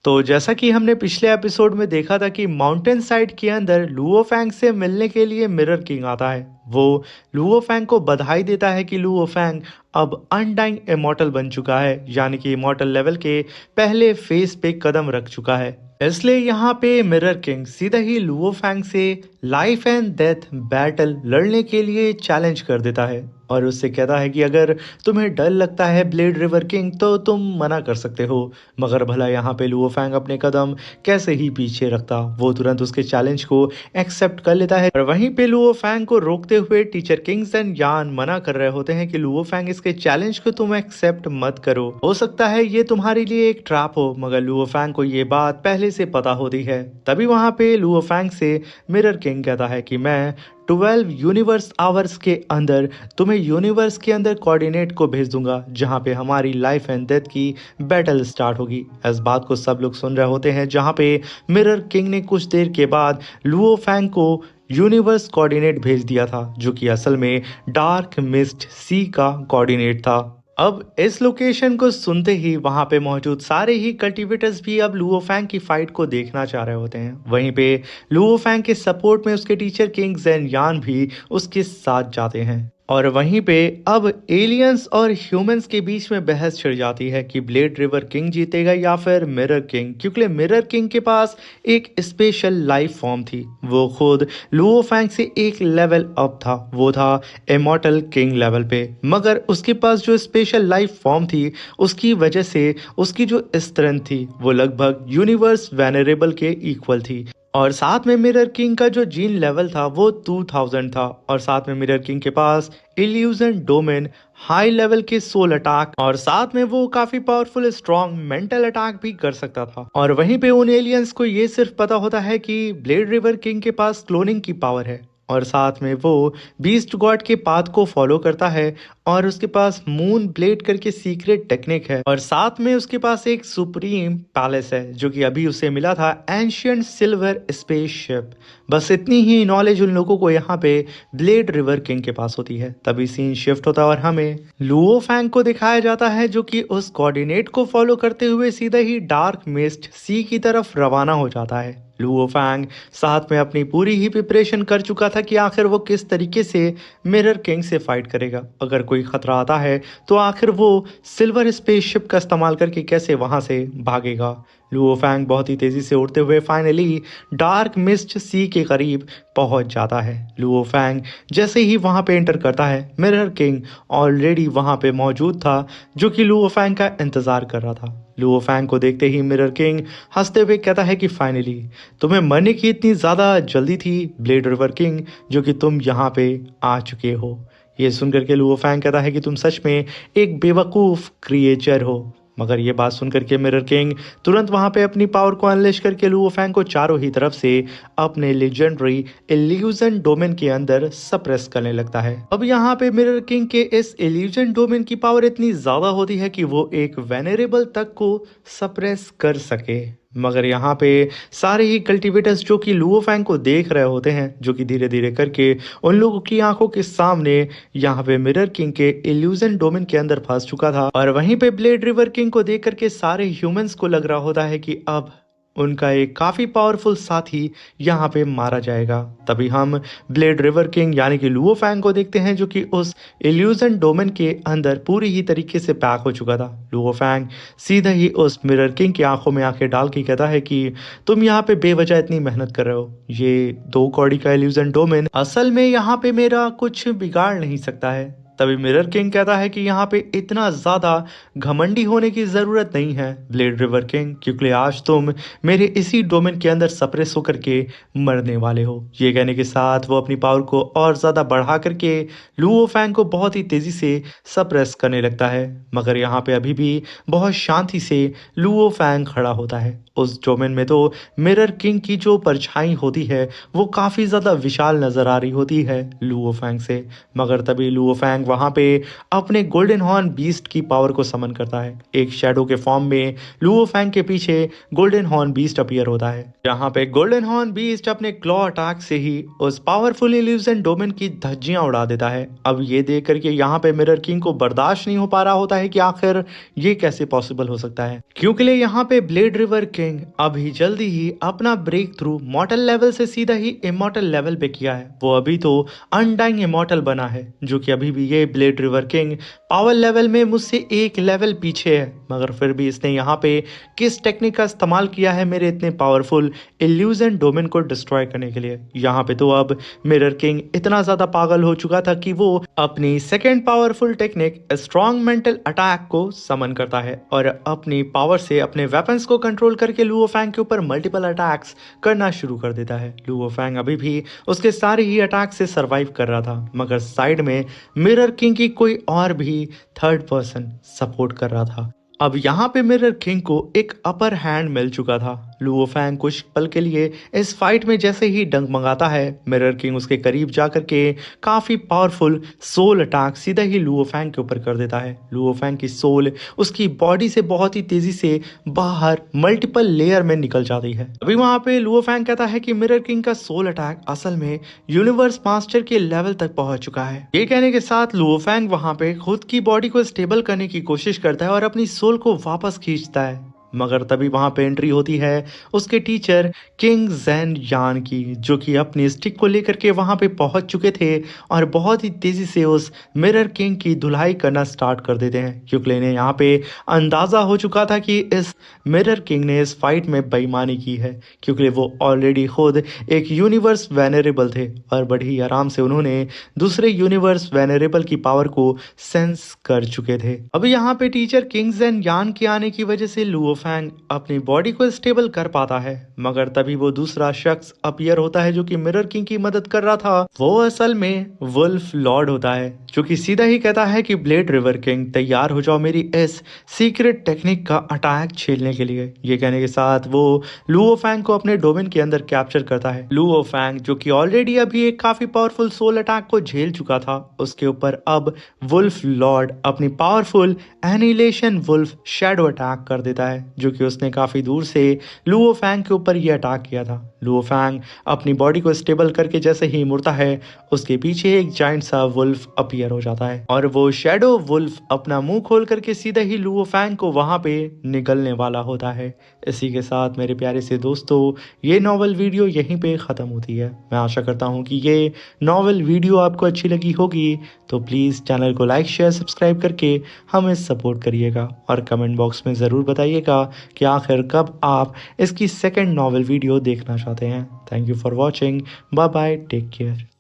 तो जैसा कि हमने पिछले एपिसोड में देखा था कि माउंटेन साइड के अंदर लुओ फैंग से मिलने के लिए मिरर किंग आता है। वो लुओ फैंग को बधाई देता है कि लुओ फैंग अब अनडाइंग इमॉर्टल बन चुका है, यानी कि इमॉर्टल लेवल के पहले फेज पे कदम रख चुका है। इसलिए यहाँ पे मिरर किंग सीधा ही लुओ फैंग से लाइफ एंड डेथ बैटल लड़ने के लिए चैलेंज कर देता है और उससे कहता है कि अगर तुम्हें डर लगता है ब्लेड रिवर किंग तो तुम मना कर सकते हो। मगर भला यहाँ पे लुओ फैंग अपने कदम कैसे ही पीछे रखता, वो तुरंत उसके चैलेंज को एक्सेप्ट कर लेता है। और वहीं पे लुओ फैंग को रोकते हुए टीचर किंग्स एंड यान मना कर रहे होते हैं कि लुओ फैंग इसके चैलेंज को तुम एक्सेप्ट मत करो, हो सकता है ये तुम्हारे लिए एक ट्रैप हो। मगर लुओ फैंग को ये बात पहले से पता होती है। तभी वहां पे लुओ फैंग से मिरर किंग कहता है कि मैं 12 यूनिवर्स आवर्स के अंदर तुम्हें यूनिवर्स के अंदर कोऑर्डिनेट को भेज दूंगा जहां पे हमारी लाइफ एंड डेथ की बैटल स्टार्ट होगी। इस बात को सब लोग सुन रहे होते हैं जहां पे मिरर किंग ने कुछ देर के बाद लुओ फैंग को यूनिवर्स कोऑर्डिनेट भेज दिया था, जो कि असल में डार्क मिस्ट सी का कोऑर्डिनेट था। अब इस लोकेशन को सुनते ही वहां पे मौजूद सारे ही कल्टीवेटर्स भी अब लुओ फैंग की फाइट को देखना चाह रहे होते हैं। वहीं पे लुओ फैंग के सपोर्ट में उसके टीचर किंग जेन यान भी उसके साथ जाते हैं। और वहीं पे अब एलियंस और ह्यूमंस के बीच में बहस छिड़ जाती है कि ब्लेड रिवर किंग जीतेगा या फिर मिरर किंग, क्योंकि मिरर किंग के पास एक स्पेशल लाइफ फॉर्म थी। वो खुद लुओ फैंग से एक लेवल अप था, वो था इमॉर्टल किंग लेवल पे। मगर उसके पास जो स्पेशल लाइफ फॉर्म थी उसकी वजह से उसकी जो स्ट्रेंथ थी वो लगभग यूनिवर्स वेनरेबल के इक्वल थी। और साथ में मिरर किंग का जो जीन लेवल था वो 2000 था। और साथ में मिरर किंग के पास इल्यूजन डोमेन हाई लेवल के सोल अटैक और साथ में वो काफी पावरफुल स्ट्रॉन्ग मेंटल अटैक भी कर सकता था। और वहीं पे उन एलियंस को ये सिर्फ पता होता है कि ब्लेड रिवर किंग के पास क्लोनिंग की पावर है और साथ में वो बीस्ट गॉड के पाथ को फॉलो करता है और उसके पास मून ब्लेड करके सीक्रेट टेक्निक है। और साथ में उसके पास एक सुप्रीम पैलेस है जो कि अभी उसे मिला था एंशियंट सिल्वर स्पेसशिप। बस इतनी ही नॉलेज उन लोगों को यहाँ पे ब्लेड रिवर किंग के पास होती है। तभी सीन शिफ्ट होता है और हमें लुओ फैंग को दिखाया जाता है जो कि उस कोऑर्डिनेट को फॉलो करते हुए सीधा ही डार्क मिस्ट सी की तरफ रवाना हो जाता है। लुओ फैंग साथ में अपनी पूरी ही प्रिपरेशन कर चुका था कि आखिर वो किस तरीके से मिरर किंग से फाइट करेगा। अगर कोई खतरा आता है तो आखिर वो सिल्वर स्पेसशिप का इस्तेमाल करके कैसे वहां से भागेगा। लुओ फैंग बहुत ही तेजी से उड़ते हुए फाइनली डार्क मिस्ट सी के करीब पहुंच जाता है। लुओ फैंग जैसे ही वहां पे एंटर करता है मिरर किंग ऑलरेडी वहां पे मौजूद था जो कि लुओ फैंग का इंतजार कर रहा था। लुओ फैंग को देखते ही मिरर किंग हंसते हुए कहता है कि फाइनली तुम्हें मरने की इतनी ज्यादा जल्दी थी ब्लेड रिवर किंग, जो कि तुम यहाँ पे आ चुके हो। ये सुनकर के लुओ फैंग कहता है कि तुम सच में एक बेवकूफ क्रिएचर हो। मगर ये बात सुनकर के मिरर किंग तुरंत वहां पे अपनी पावर को अनलेश करके लुओ फैंग को चारों ही तरफ से अपने लेजेंडरी इल्यूजन डोमेन के अंदर सप्रेस करने लगता है। अब यहाँ पे मिरर किंग के इस इल्यूजन डोमेन की पावर इतनी ज्यादा होती है कि वो एक वेनरेबल तक को सप्रेस कर सके। मगर यहाँ पे सारे ही कल्टीवेटर्स जो कि लुओ फैंग को देख रहे होते हैं, जो कि धीरे धीरे करके उन लोगों की आंखों के सामने यहाँ पे मिरर किंग के इल्यूजन डोमेन के अंदर फंस चुका था। और वहीं पे ब्लेड रिवर किंग को देख करके सारे ह्यूमंस को लग रहा होता है कि अब उनका एक काफी पावरफुल साथी यहाँ पे मारा जाएगा। तभी हम ब्लेड रिवर किंग यानी कि लुओ फैंग को देखते हैं जो कि उस इल्यूजन डोमेन के अंदर पूरी ही तरीके से पैक हो चुका था। लुओ फैंग सीधा ही उस मिरर किंग की आंखों में आंखें डाल के कहता है कि तुम यहाँ पे बेवजह इतनी मेहनत कर रहे हो। ये 2 कौड़ी का इल्यूजन डोमेन असल में यहाँ पे मेरा कुछ बिगाड़ नहीं सकता है। तभी मिरर किंग कहता है कि यहाँ पे इतना ज्यादा घमंडी होने की जरूरत नहीं है ब्लेड रिवर किंग, क्योंकि आज तुम मेरे इसी डोमेन के अंदर सप्रेस होकर के मरने वाले हो। ये कहने के साथ वो अपनी पावर को और ज्यादा बढ़ा करके लुओ फैंग को बहुत ही तेजी से सप्रेस करने लगता है। मगर यहाँ पे अभी भी बहुत शांति से लुओ फैंग खड़ा होता है। उस डोमेन में तो मिरर किंग की जो परछाई होती है वो काफी ज्यादा विशाल नजर आ रही होती है लुओ फैंग से। मगर तभी लुओ फैंग फैंग वहां पे अपने गोल्डन हॉर्न बीस्ट की पावर को समन करता है। एक शैडो के फॉर्म में लुओ फैंग के पीछे गोल्डन हॉर्न बीस्ट अपीयर होता है, जहां पे गोल्डन हॉर्न बीस्ट अपने क्लॉ अटैक से ही उस पावरफुल इल्यूजन डोमेन की धज्जियां उड़ा देता है। अब ये देख करके यहाँ पे मिरर किंग को बर्दाश्त नहीं हो पा रहा होता है कि आखिर ये कैसे पॉसिबल हो सकता है, क्योंकि यहाँ पे ब्लेड रिवर किंग अभी जल्दी ही अपना ब्रेक थ्रू मॉर्टल लेवल से सीधा ही इमॉर्टल लेवल पे किया है। वो अभी तो अनडाइंग इमॉर्टल बना है, जो कि अभी भी ये blade river king power level में मुझसे एक लेवल पीछे है, मगर फिर भी इसने यहाँ पे किस टेक्निक का इस्तेमाल किया है मेरे इतने पावरफुल इल्यूजन डोमेन को डिस्ट्रॉय करने के लिए। यहाँ पे तो अब मिरर किंग इतना ज्यादा पागल हो चुका था कि वो अपनी second powerful technique strong mental attack को समन करता है और अपनी पावर से अपने वेपन्स को कंट्रोल करके लुओ फैंग के ऊपर मल्टीपल अटैक्स करना शुरू कर देता है। लुओ फैंग अभी भी उसके सारे ही अटैक से सरवाइव कर रहा था, मगर साइड में मिरर किंग की कोई और भी थर्ड पर्सन सपोर्ट कर रहा था। अब यहाँ पे मिरर किंग को एक अपर हैंड मिल चुका था। लुओ फैंग कुछ पल के लिए इस फाइट में जैसे ही डगमगाता है, मिरर किंग उसके करीब जाकर के काफी पावरफुल सोल अटैक सीधा ही लुओ फैंग के ऊपर कर देता है। लुओ फैंग की सोल उसकी बॉडी से बहुत ही तेजी से बाहर मल्टीपल लेयर में निकल जाती है। अभी वहां पे लुओ फैंग कहता है कि मिरर किंग का सोल अटैक असल में यूनिवर्स मास्टर के लेवल तक पहुंच चुका है। ये कहने के साथ लुओ फैंग वहां पे खुद की बॉडी को स्टेबल करने की कोशिश करता है और अपनी सोल को वापस खींचता है, मगर तभी वहां पे एंट्री होती है उसके टीचर किंग ज़ेन यान की, जो कि अपनी स्टिक को लेकर के वहां पे पहुंच चुके थे और बहुत ही तेजी से उस मिरर किंग की धुलाई करना स्टार्ट कर देते हैं, क्योंकि इन्हें यहाँ पे अंदाजा हो चुका था कि इस मिरर किंग ने इस फाइट में बेईमानी की है, क्योंकि वो ऑलरेडी खुद एक यूनिवर्स वेनरेबल थे और बड़ी आराम से उन्होंने दूसरे यूनिवर्स वेनरेबल की पावर को सेंस कर चुके थे। अभी यहाँ पे टीचर किंग ज़ेन यान के आने की वजह से लुओ फैंग अपनी बॉडी को स्टेबल कर पाता है, मगर तभी वो दूसरा शख्स अपीयर होता है जो कि मिरर किंग की मदद कर रहा था। वो असल में वुल्फ लॉर्ड होता है, जो कि सीधा ही कहता है कि ब्लेड रिवर किंग तैयार हो जाओ मेरी इस सीक्रेट टेक्निक का अटैक झेलने के लिए। ये कहने के साथ वो लुओ फैंग को अपने डोमेन के अंदर कैप्चर करता है। लुओ फैंग जो कि ऑलरेडी अभी एक काफी पावरफुल सोल अटैक को झेल चुका था, उसके ऊपर अब वुल्फ लॉर्ड अपनी powerful annihilation wolf shadow attack कर देता है, जो कि उसने काफी दूर से लुओ फैंग के ऊपर यह अटैक किया था। लुओ फैंग अपनी बॉडी को स्टेबल करके जैसे ही मुड़ता है, उसके पीछे एक जाइंट सा वुल्फ अपीयर हो जाता है और वो शैडो वुल्फ अपना मुंह खोल करके सीधा ही लुओ फैंग को वहां पे निगलने वाला होता है। इसी के साथ मेरे प्यारे से दोस्तों, ये नॉवल वीडियो यहीं पे ख़त्म होती है। मैं आशा करता हूँ कि ये नॉवल वीडियो आपको अच्छी लगी होगी, तो प्लीज़ चैनल को लाइक शेयर सब्सक्राइब करके हमें सपोर्ट करिएगा और कमेंट बॉक्स में ज़रूर बताइएगा कि आखिर कब आप इसकी सेकंड नॉवल वीडियो देखना चाहते हैं। Thank you for watching, bye bye, take care.